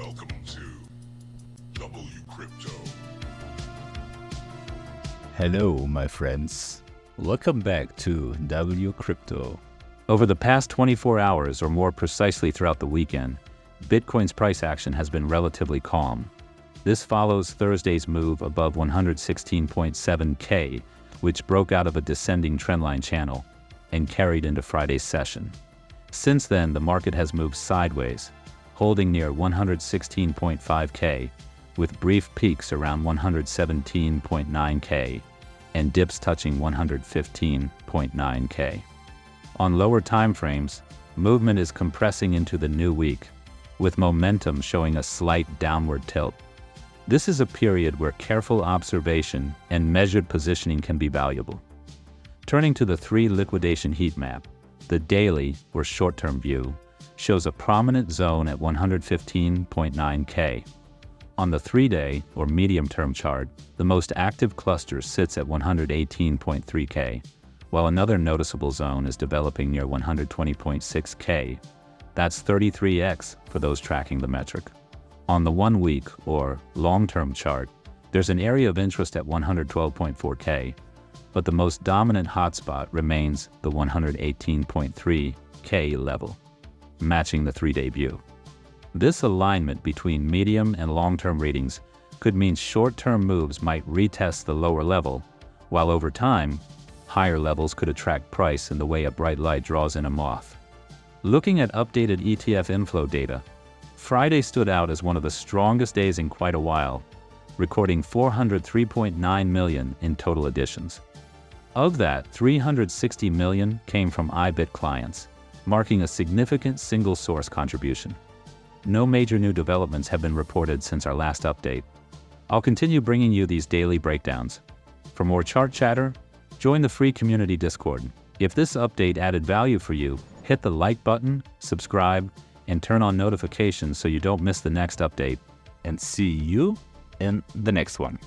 Welcome to WCrypto. Hello, my friends. Welcome back to WCrypto. Over the past 24 hours, or more precisely throughout the weekend, Bitcoin's price action has been relatively calm. This follows Thursday's move above 116.7K, which broke out of a descending trendline channel and carried into Friday's session. Since then, the market has moved sideways, holding near 116.5K, with brief peaks around 117.9K and dips touching 115.9K. On lower time frames, movement is compressing into the new week, with momentum showing a slight downward tilt. This is a period where careful observation and measured positioning can be valuable. Turning to the 3 liquidation heat map, the daily, or short-term view, shows a prominent zone at 115.9K. On the 3-day, or medium-term chart, the most active cluster sits at 118.3K, while another noticeable zone is developing near 120.6K. That's 33x for those tracking the metric. On the 1-week, or long-term chart, there's an area of interest at 112.4K, but the most dominant hotspot remains the 118.3K level, matching the 3-day view. This alignment between medium and long-term readings could mean short-term moves might retest the lower level, while over time, higher levels could attract price in the way a bright light draws in a moth. Looking at updated ETF inflow data, Friday stood out as one of the strongest days in quite a while, recording 403.9 million in total additions. Of that, 360 million came from IBIT clients, marking a significant single-source contribution. No major new developments have been reported since our last update. I'll continue bringing you these daily breakdowns. For more chart chatter, join the free community Discord. If this update added value for you, hit the like button, subscribe, and turn on notifications so you don't miss the next update. And see you in the next one.